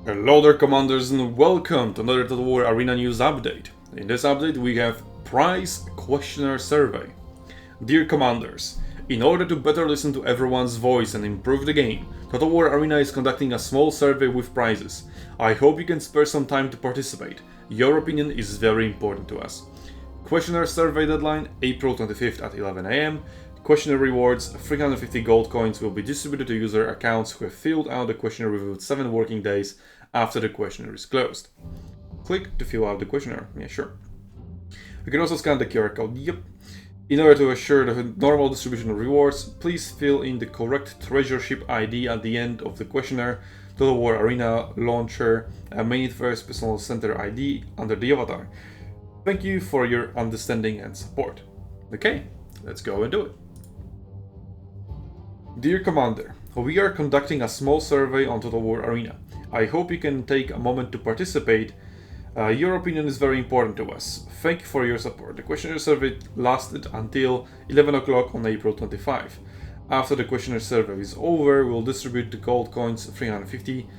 Hello there, commanders, and welcome to another Total War Arena News update. In this update we have Prize Questionnaire Survey. Dear commanders, in order to better listen to everyone's voice and improve the game, Total War Arena is conducting a small survey with prizes. I hope you can spare some time to participate. Your opinion is very important to us. Questionnaire survey deadline April 25th at 11 AM. Questionnaire rewards 350 gold coins will be distributed to user accounts who have filled out the questionnaire within 7 working days after the questionnaire is closed. Click to fill out the questionnaire. Yeah, sure. You can also scan the QR code. Yep. In order to assure the normal distribution of rewards, please fill in the correct treasure ship ID at the end of the questionnaire. Total War Arena Launcher Main First Personal Center ID under the avatar. Thank you for your understanding and support. Okay, let's go and do it. Dear Commander, we are conducting a small survey on Total War Arena. I hope you can take a moment to participate. Your opinion is very important to us. Thank you for your support. The questionnaire survey lasted until 11 o'clock on April 25. After the questionnaire survey is over, we'll distribute the gold coins 350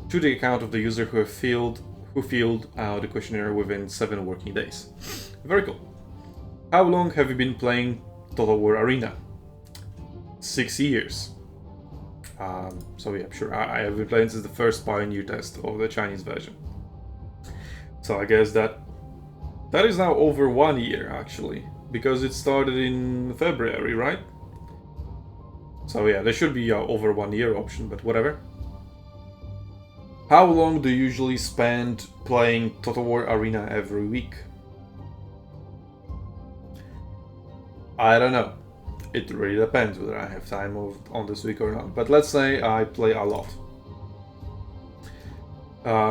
to the account of the user who filled out the questionnaire within 7 working days. Very cool. How long have you been playing Total War Arena? 6 years. So yeah, sure, I have been playing since the first Pioneer test of the Chinese version. So I guess that is now over 1 year actually, because it started in February, right? So yeah, there should be a over 1 year option, but whatever. How long do you usually spend playing Total War Arena every week? I don't know. It really depends whether I have time on this week or not. But let's say I play a lot.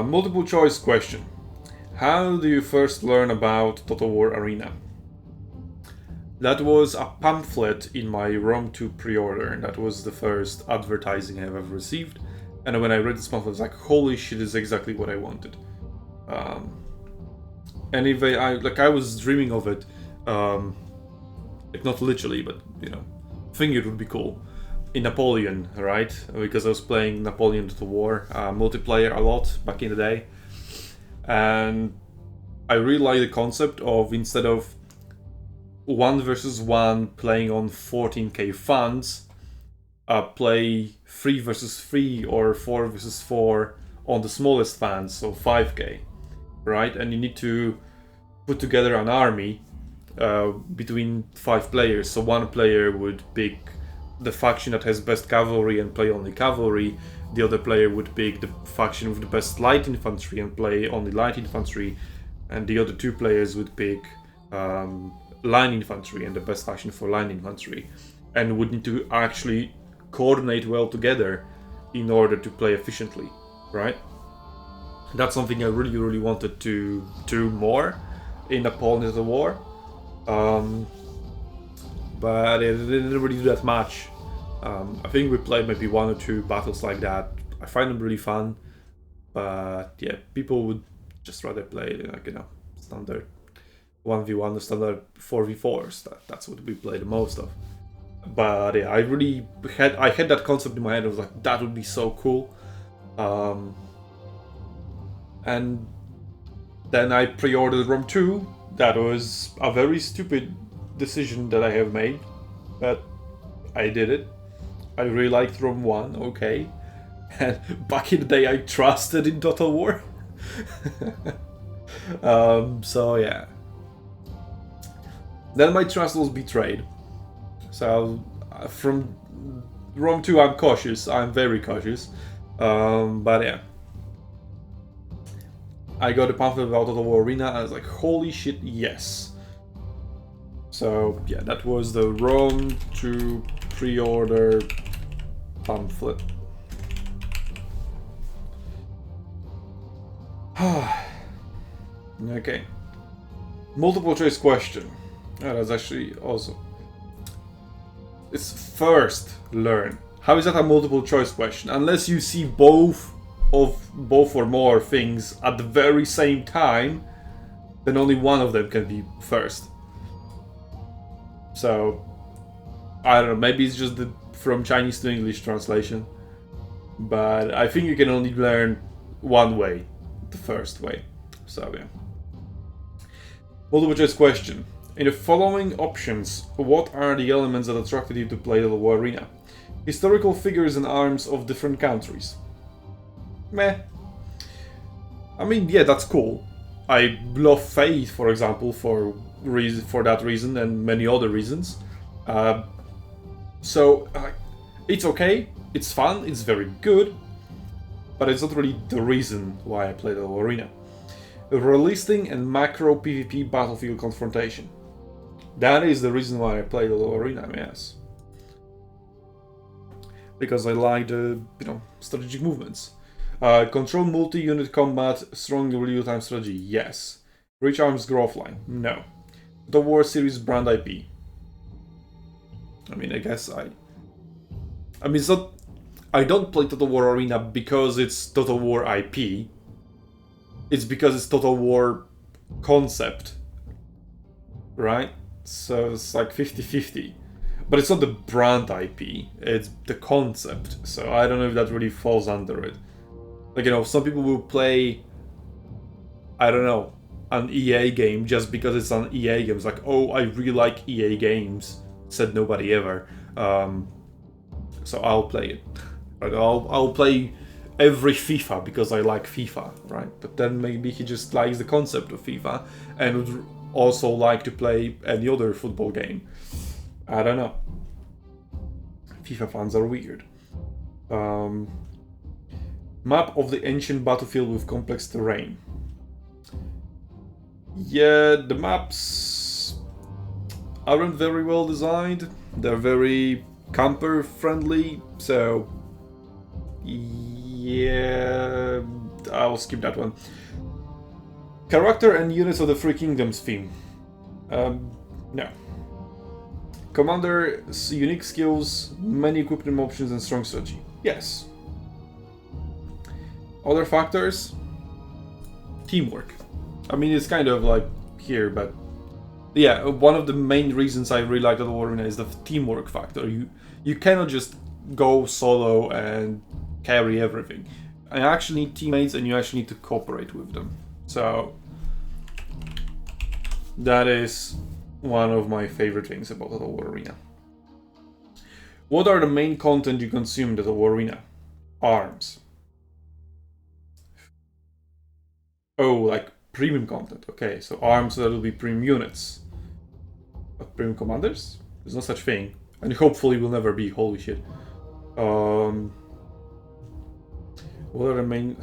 Multiple choice question. How do you first learn about Total War Arena? That was a pamphlet in my Rome 2 pre-order, and that was the first advertising I've ever received. And when I read this pamphlet, I was like, holy shit, this is exactly what I wanted. Anyway, I was dreaming of it. If not literally, but think it would be cool. In Napoleon, right? Because I was playing Napoleon Total War multiplayer a lot back in the day. And I really like the concept of, instead of 1 versus 1 playing on 14k funds, play 3 versus 3 or 4 versus 4 on the smallest funds, so 5k, right? And you need to put together an army between 5 players. So one player would pick the faction that has best cavalry and play only cavalry. The other player would pick the faction with the best light infantry and play only light infantry. And the other 2 players would pick line infantry and the best faction for line infantry. And would need to actually coordinate well together in order to play efficiently, right? That's something I really, really wanted to do more in Napoleon of the War. But it didn't really do that much. I think we played maybe 1 or 2 battles like that. I find them really fun, but yeah, people would just rather play standard 1v1 or standard 4v4s. That's what we play the most of. But yeah, I had that concept in my head. I was like, that would be so cool. And then I pre-ordered Rome 2. That was a very stupid decision that I have made, but I did it. I really liked Rome 1, okay. And back in the day I trusted in Total War. So yeah. Then my trust was betrayed. So from Rome 2 I'm cautious, I'm very cautious. But yeah. I got a pamphlet about Total War Arena and I was like, holy shit, yes. So yeah, that was the Rome 2 pre-order pamphlet. Okay. Multiple choice question. That's actually also... It's first learn. How is that a multiple choice question? Unless you see both or more things at the very same time, then only one of them can be first. So I don't know, maybe it's just from Chinese to English translation, but I think you can only learn one way, the first way. So yeah. Multiple choice question. In the following options, what are the elements that attracted you to play the war arena? Historical figures and arms of different countries. Meh. I mean, yeah, that's cool. I love Faith, for example, for that reason and many other reasons. So it's okay, it's fun, it's very good, but it's not really the reason why I play the arena. Realistic and macro PvP battlefield confrontation. That is the reason why I play the arena, yes. Because I like the, strategic movements. Control multi-unit combat, strong real-time strategy, yes. Rich arms grow offline, no. The War Series brand IP. I mean, I guess it's not... I don't play Total War Arena because it's Total War IP. It's because it's Total War concept. Right? So it's like 50-50. But it's not the brand IP, it's the concept. So I don't know if that really falls under it. Like, some people will play, I don't know, an EA game just because it's an EA game. It's like, oh, I really like EA games. Said nobody ever. So I'll play it. Right? I'll play every FIFA because I like FIFA, right? But then maybe he just likes the concept of FIFA and would also like to play any other football game. I don't know. FIFA fans are weird. Map of the ancient battlefield with complex terrain. Yeah, the maps aren't very well designed. They're very camper friendly, so yeah, I'll skip that one. Character and units of the Three Kingdoms theme. No. Commander's unique skills, many equipment options, and strong strategy. Yes. Other factors? Teamwork. I mean, it's kind of like here, but yeah, one of the main reasons I really like the War Arena is the teamwork factor. You cannot just go solo and carry everything. I actually need teammates, and you actually need to cooperate with them. So that is one of my favorite things about the War Arena. What are the main content you consume at the War Arena? Arms. Oh, like premium content. Okay, so arms, that will be premium units. But premium commanders? There's no such thing. And hopefully will never be, holy shit. What are the main...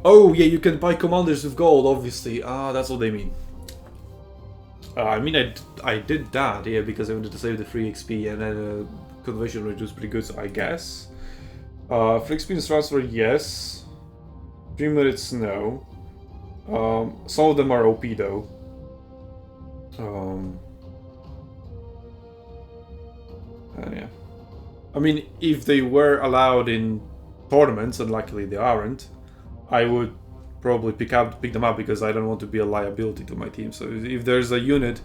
Oh, yeah, you can buy commanders with gold, obviously. Ah, that's what they mean. I mean, I did that, yeah, because I wanted to save the free XP, and then conversion rate was pretty good, so I guess. Free experience transfer, yes. 3 minutes, no. Some of them are OP, though. And yeah. I mean, if they were allowed in tournaments, and luckily they aren't, I would probably pick them up because I don't want to be a liability to my team. So if there's a unit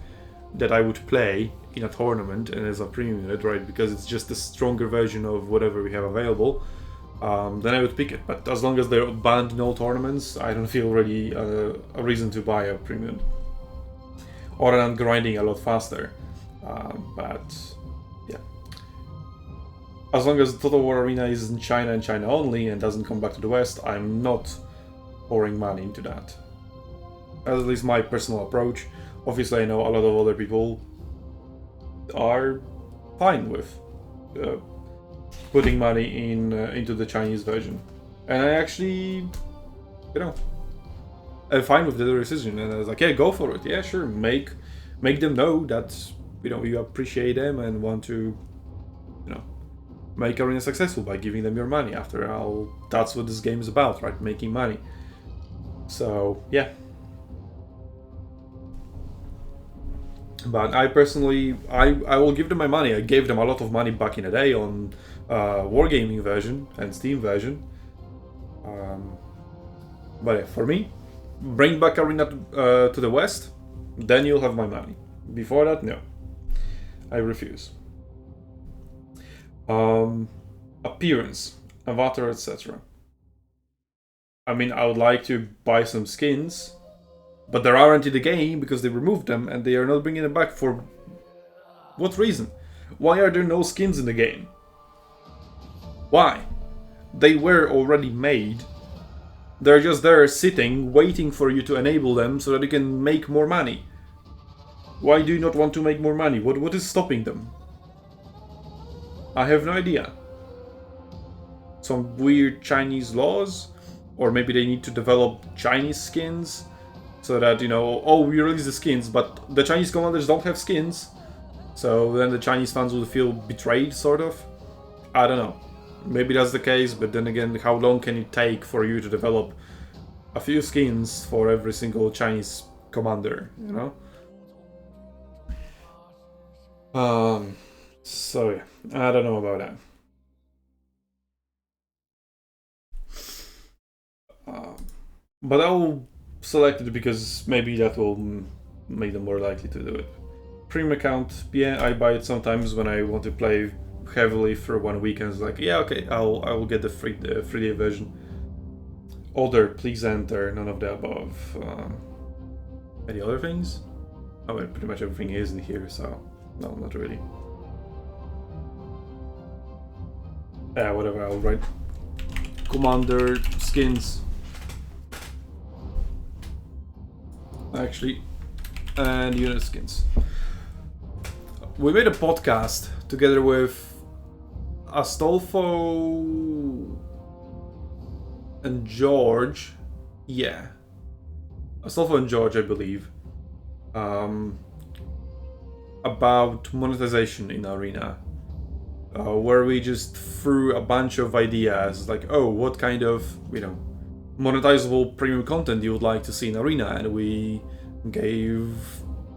that I would play in a tournament and as a premium unit, right, because it's just a stronger version of whatever we have available, then I would pick it. But as long as they're banned in all tournaments, I don't feel really a reason to buy a premium. Or I'm grinding a lot faster. But yeah. As long as Total War Arena is in China and China only and doesn't come back to the West, I'm not pouring money into that. At least my personal approach. Obviously I know a lot of other people are fine with putting money into the Chinese version. And I actually, I'm fine with the decision, and I was like, yeah, go for it. Yeah, sure, make them know that, you appreciate them and want to, make Arena successful by giving them your money. After all, that's what this game is about, right? Making money. So, yeah. But I personally, I will give them my money. I gave them a lot of money back in the day on Wargaming version and Steam version. But yeah, for me, bring back Arena to the West, then you'll have my money. Before that, no. I refuse. Appearance. avatar, etc. I mean, I would like to buy some skins, but there aren't in the game because they removed them and they are not bringing them back. For what reason? Why are there no skins in the game? Why? They were already made. They're just there sitting, waiting for you to enable them so that you can make more money. Why do you not want to make more money? What is stopping them? I have no idea. Some weird Chinese laws? Or maybe they need to develop Chinese skins so that, you know, oh, we release the skins, but the Chinese commanders don't have skins. So then the Chinese fans will feel betrayed, sort of. I don't know. Maybe that's the case, but then again, how long can it take for you to develop a few skins for every single Chinese commander, you know? So yeah, I don't know about that. But I'll select it because maybe that will make them more likely to do it. Premium account, yeah, I buy it sometimes when I want to play heavily for 1 week and it's like, yeah, okay, I will get the 3-day version. Order, please enter, none of the above. Any other things? Oh, well, pretty much everything is in here, so no, not really. Yeah, whatever, I'll write commander skins. Actually, and unit skins. We made a podcast together with Astolfo and George. Yeah, Astolfo and George, I believe. About monetization in Arena. Where we just threw a bunch of ideas, like, oh, what kind of, you know, monetizable premium content you would like to see in Arena, and we gave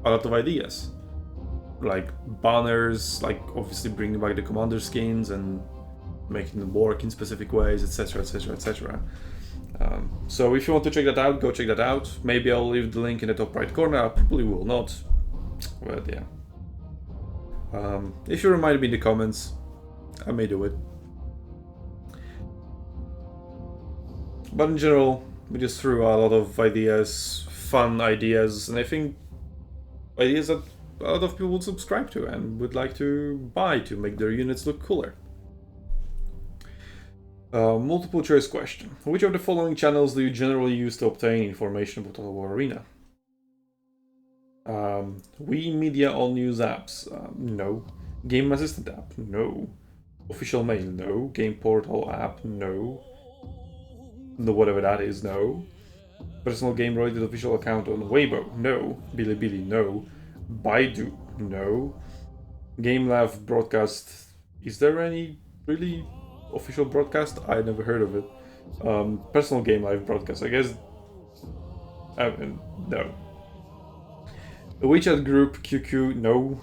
a lot of ideas. Like banners, like obviously bringing back the commander skins and making them work in specific ways, etc, etc, etc. So if you want to check that out, go check that out. Maybe I'll leave the link in the top right corner, I probably will not, but yeah. If you remind me in the comments, I may do it. But in general, we just threw a lot of ideas, fun ideas, and I think ideas that a lot of people would subscribe to and would like to buy to make their units look cooler. Multiple choice question. Which of the following channels do you generally use to obtain information about Total War Arena? Wii Media All News apps? No. Game Assistant app? No. Official Mail? No. Game Portal app? No. No, whatever that is? No. Personal game related official account on Weibo? No. Bilibili? No. Baidu? No. Game Live broadcast? Is there any really official broadcast? I never heard of it. Personal Game Live broadcast, I guess. No. The WeChat group, QQ, no.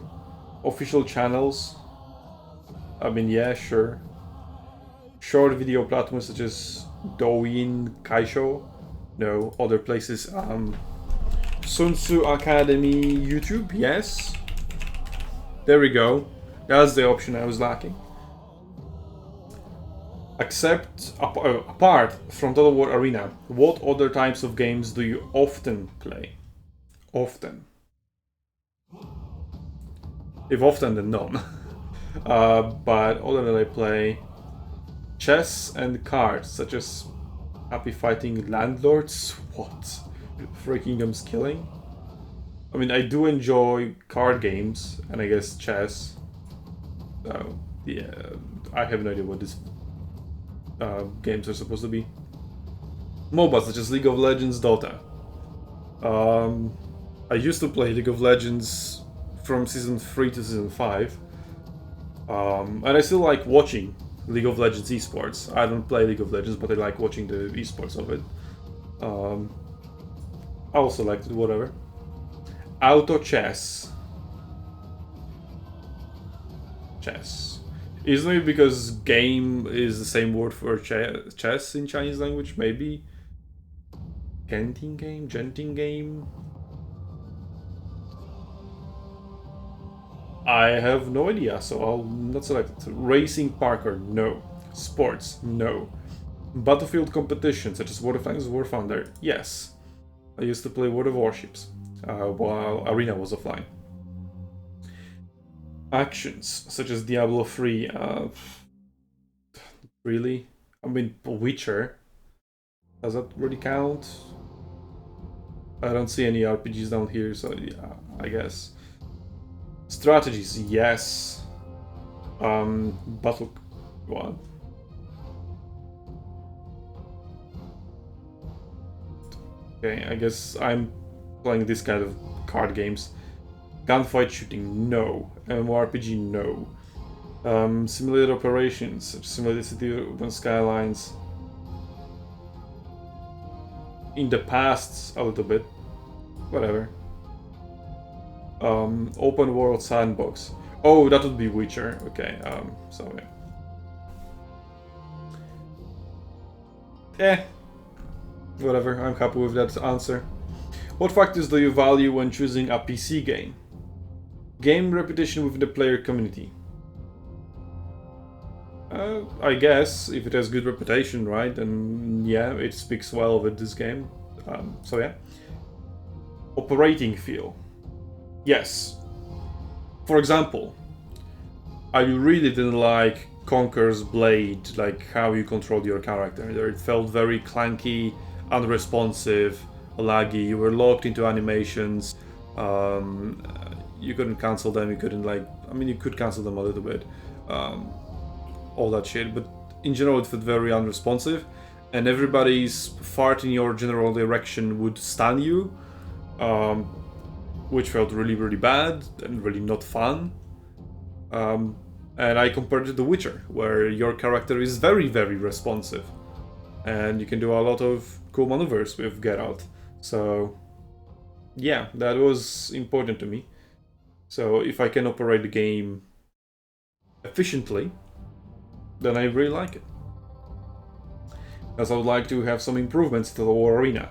Official channels, I mean, yeah, sure. Short video platforms such as Douyin, Kaisho, no. Other places, SUNTZU Academy, YouTube, yes. There we go. That's the option I was lacking. Except, apart from Total War Arena, what other types of games do you often play? Often. If often, then none. But other than I play chess and cards, such as Happy Fighting Landlords. What? Freakingham's Killing? I mean, I do enjoy card games, and I guess chess. So, yeah, I have no idea what these games are supposed to be. MOBAs, such as League of Legends, Dota. I used to play League of Legends from Season 3 to Season 5. And I still like watching League of Legends esports. I don't play League of Legends, but I like watching the esports of it. I'll select it, whatever. Auto chess. Chess. Isn't it because game is the same word for chess in Chinese language? Maybe? Genting game? I have no idea, so I'll not select it. Racing Parker, no. Sports? No. Battlefield competition, such as World of Tanks, War Thunder? Yes. I used to play World of Warships, while Arena was offline. Actions, such as Diablo 3, really? I mean, Witcher. Does that really count? I don't see any RPGs down here, so yeah, I guess. Strategies, yes. Battle... what? Okay, I guess I'm playing this kind of card games. Gunfight shooting, no. MMORPG, no. Simulated operations, simulated city urban skylines. In the past, a little bit. Whatever. Open world sandbox. Oh, that would be Witcher. Okay, so yeah. Whatever, I'm happy with that answer. What factors do you value when choosing a PC game? Game reputation within the player community. I guess if it has good reputation, right? Then yeah, it speaks well with this game. So yeah. Operating feel. Yes. For example, I really didn't like Conker's Blade, like how you controlled your character. It felt very clanky, unresponsive, laggy. You were locked into animations. You couldn't cancel them. You couldn't you could cancel them a little bit. All that shit, but in general it felt very unresponsive, and everybody's fart in your general direction would stun you, which felt really, really bad and really not fun. And I compared it to The Witcher, where your character is very, very responsive, and you can do a lot of cool maneuvers with Geralt. So yeah, that was important to me. So if I can operate the game efficiently, then I really like it. As I would like to have some improvements to the war arena,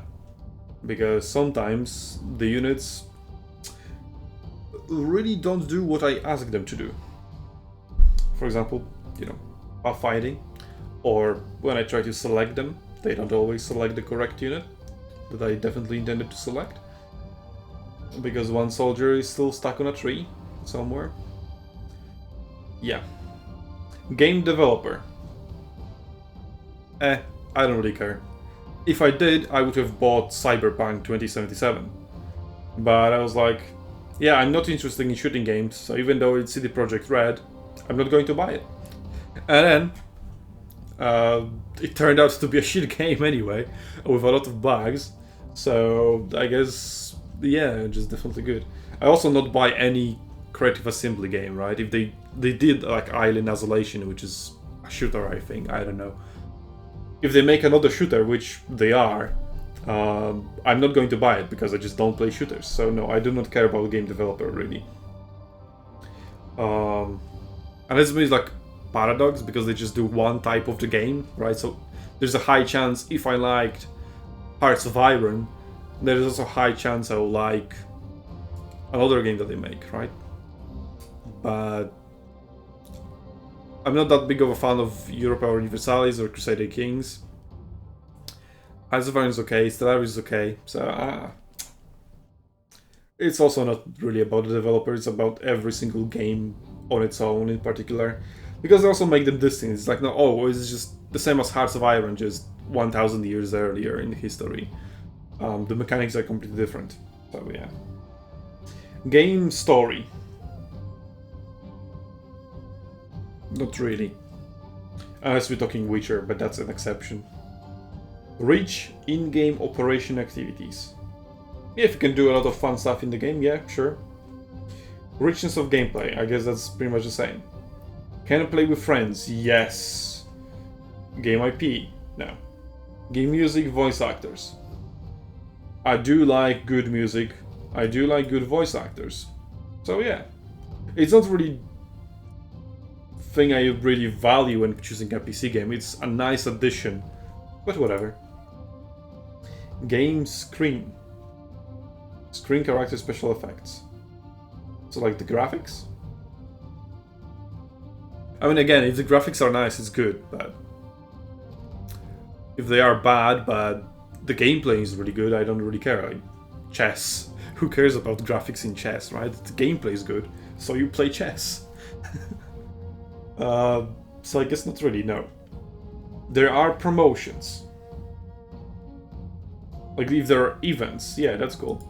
because sometimes the units really don't do what I ask them to do. For example, buff fighting, or when I try to select them, they don't always select the correct unit that I definitely intended to select, because one soldier is still stuck on a tree somewhere. Yeah. Game developer. I don't really care. If I did, I would have bought Cyberpunk 2077. But I was like, yeah, I'm not interested in shooting games, so even though it's CD Projekt Red, I'm not going to buy it. And then, it turned out to be a shit game anyway, with a lot of bugs. So I guess, yeah, just definitely good. I also not buy any creative assembly game, right? If they did like Island Isolation, which is a shooter, I think, I don't know. If they make another shooter, which they are, I'm not going to buy it because I just don't play shooters. So no, I do not care about game developer really. And it's like paradox because they just do one type of the game, right? So there's a high chance if I liked Hearts of Iron, there's also a high chance I will like another game that they make, right? But I'm not that big of a fan of Europa Universalis or Crusader Kings. Hearts of Iron is okay, Stellaris is okay, so it's also not really about the developer, it's about every single game on its own in particular. Because they also make them distinct. It's like, no, oh, it's just the same as Hearts of Iron, just 1000 years earlier in history. The mechanics are completely different, so yeah. Game story. Not really. Unless we're talking Witcher, but that's an exception. Rich in-game operation activities. If you can do a lot of fun stuff in the game, yeah, sure. Richness of gameplay, I guess that's pretty much the same. Can I play with friends? Yes. Game IP? No. Game music, voice actors. I do like good music. I do like good voice actors. So yeah. It's not really thing I really value when choosing a PC game. It's a nice addition, but whatever. Game screen. Screen character special effects. So like the graphics? I mean, again, if the graphics are nice, it's good, but if they are bad, but the gameplay is really good, I don't really care. Like, chess. Who cares about graphics in chess, right? The gameplay is good, so you play chess. So I guess not really, no. There are promotions. Like, if there are events, yeah, that's cool.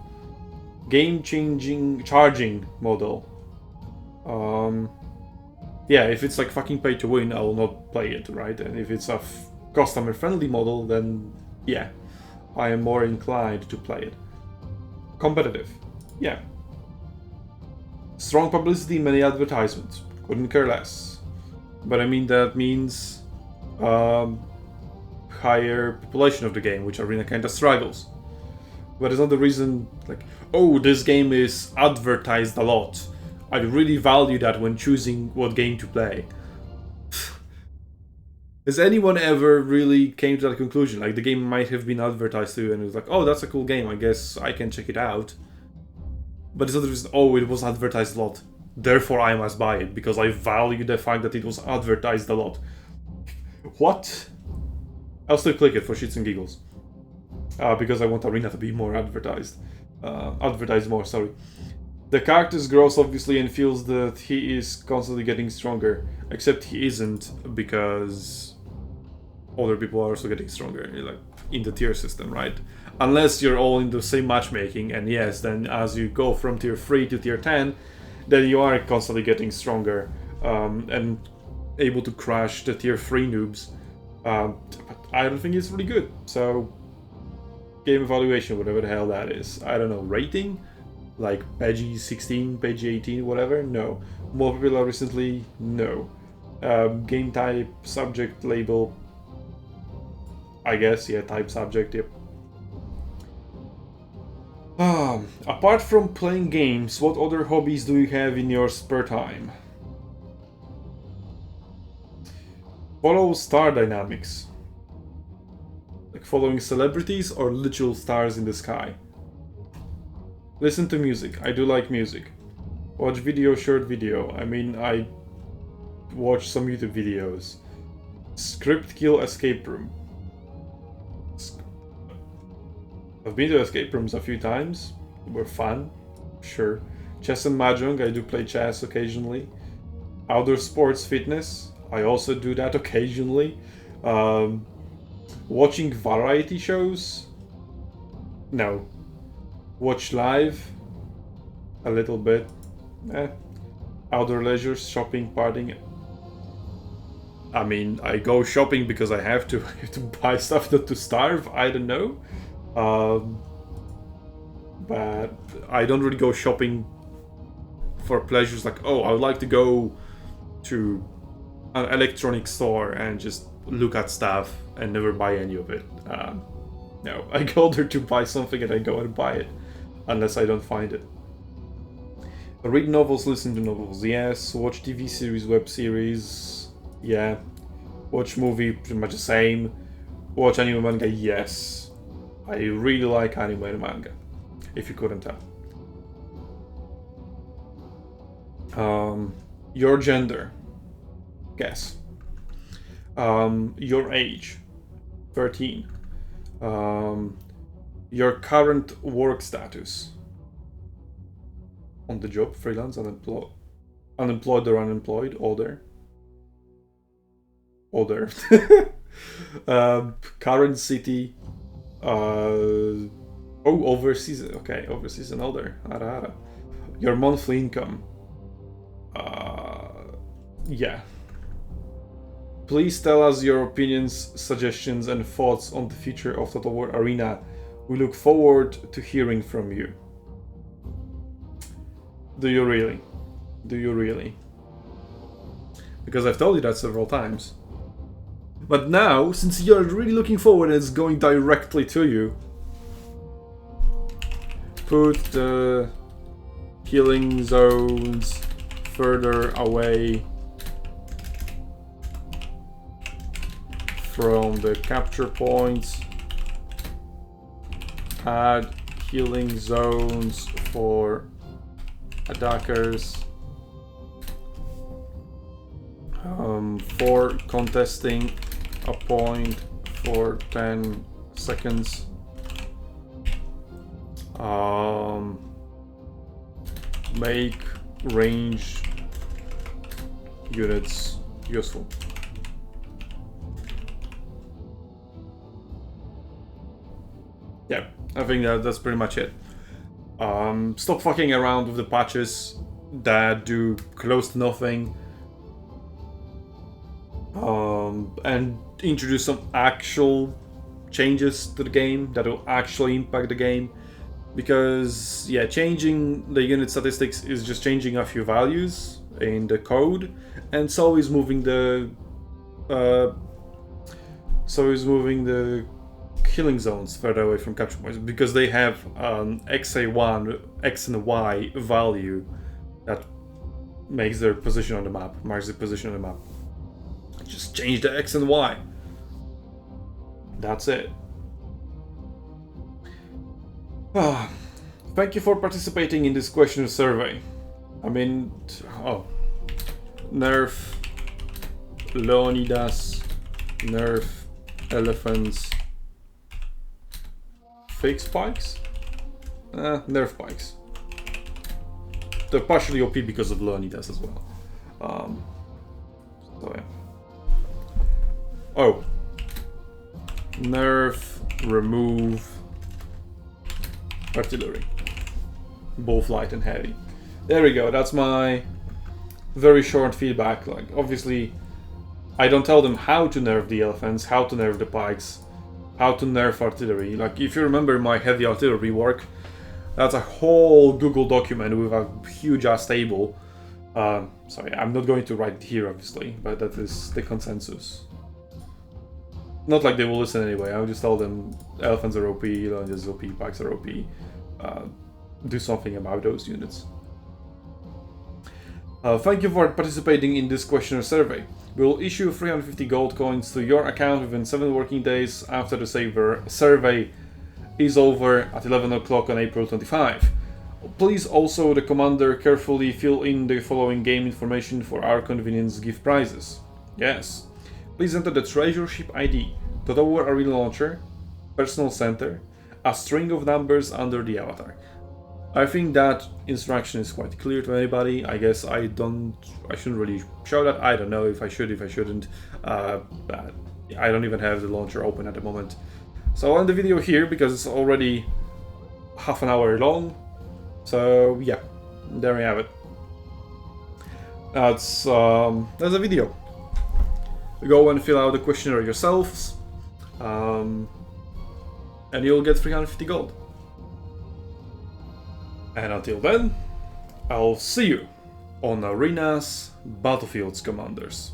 Game-changing charging model. Yeah, if it's like fucking pay to win, I will not play it, right? And if it's a customer-friendly model, then yeah, I am more inclined to play it. Competitive, yeah. Strong publicity, many advertisements. Couldn't care less. But I mean, that means higher population of the game, which Arena kinda struggles. But it's not the reason, like, oh, this game is advertised a lot. I really value that when choosing what game to play. Has anyone ever really came to that conclusion? Like, the game might have been advertised to, and it was like, oh, that's a cool game, I guess I can check it out. But it's not the reason, oh, it was advertised a lot, therefore I must buy it, because I value the fact that it was advertised a lot. What? I'll still click it for shits and giggles. Because I want Arena to be more advertised. Advertised more, sorry. The character grows, obviously, and feels that he is constantly getting stronger. Except he isn't, because other people are also getting stronger, like, in the tier system, right? Unless you're all in the same matchmaking, and yes, then as you go from tier 3 to tier 10, then you are constantly getting stronger, and able to crush the tier 3 noobs. But I don't think it's really good, so game evaluation, whatever the hell that is. I don't know, rating? Like PEGI 16, PEGI 18, whatever? No. More popular recently? No. Game type, subject, label, I guess, yeah, type, subject, yep. Apart from playing games, what other hobbies do you have in your spare time? Follow star dynamics. Like following celebrities or literal stars in the sky. Listen to music. I do like music. Watch video, short video. I mean, I watch some YouTube videos. Script kill escape room. I've been to escape rooms a few times. They were fun, sure. Chess and mahjong. I do play chess occasionally. Outdoor sports, fitness. I also do that occasionally. Watching variety shows? No. Watch live? A little bit. Outdoor leisure, shopping, partying. I mean, I go shopping because I have to. I have to buy stuff not to starve. I don't know. But I don't really go shopping for pleasures like, oh, I would like to go to an electronics store and just look at stuff and never buy any of it. No, I go there to buy something and I go and buy it, unless I don't find it. Read novels, listen to novels, yes. Watch TV series, web series, yeah. Watch movie, pretty much the same. Watch anime, manga, yes. I really like anime and manga, if you couldn't tell. Your gender, guess. Your age, 13. Your current work status. On the job, freelance, unemployed or unemployed, older. Current city. Overseas. Okay, overseas and older. Your monthly income. Yeah. Please tell us your opinions, suggestions, and thoughts on the future of Total War Arena. We look forward to hearing from you. Do you really? Do you really? Because I've told you that several times. But now, since you're really looking forward and it's going directly to you, put the killing zones further away from the capture points. Add healing zones for attackers. for contesting a point for 10 seconds. Make range units useful. Yeah, I think that's pretty much it. Stop fucking around with the patches that do close to nothing. And introduce some actual changes to the game that will actually impact the game. Because, yeah, changing the unit statistics is just changing a few values in the code, and so is moving the killing zones further away from capture points, because they have XA1, X and Y value that makes their position on the map, marks the position on the map. Just change the X and Y. That's it. Thank you for participating in this questionnaire survey. I mean, nerf Leonidas, nerf elephants, fake spikes? Nerf spikes. They're partially OP because of Leonidas as well. So yeah. Oh. Nerf, remove artillery. Both light and heavy. There we go, that's my very short feedback. Like, obviously, I don't tell them how to nerf the elephants, how to nerf the pikes, how to nerf artillery. Like, if you remember my heavy artillery work, that's a whole Google document with a huge ass table. Sorry, I'm not going to write it here, obviously, but that is the consensus. Not like they will listen anyway. I'll just tell them elephants are OP, Leonidas are OP, pikes are OP. Do something about those units. Thank you for participating in this questionnaire survey. We will issue 350 gold coins to your account within 7 working days after the survey is over at 11 o'clock on April 25. Please also, the commander, carefully fill in the following game information for our convenience gift prizes. Yes. Please enter the treasure ship ID, Total War Arena Launcher, Personal Center, a string of numbers under the avatar. I think that instruction is quite clear to anybody. I guess I shouldn't really show that. I don't know if I should, if I shouldn't. I don't even have the launcher open at the moment. So I'll end the video here because it's already half an hour long. So yeah, there we have it. That's a video. Go and fill out the questionnaire yourselves, and you'll get 350 gold. And until then, I'll see you on Arenas Battlefields, Commanders.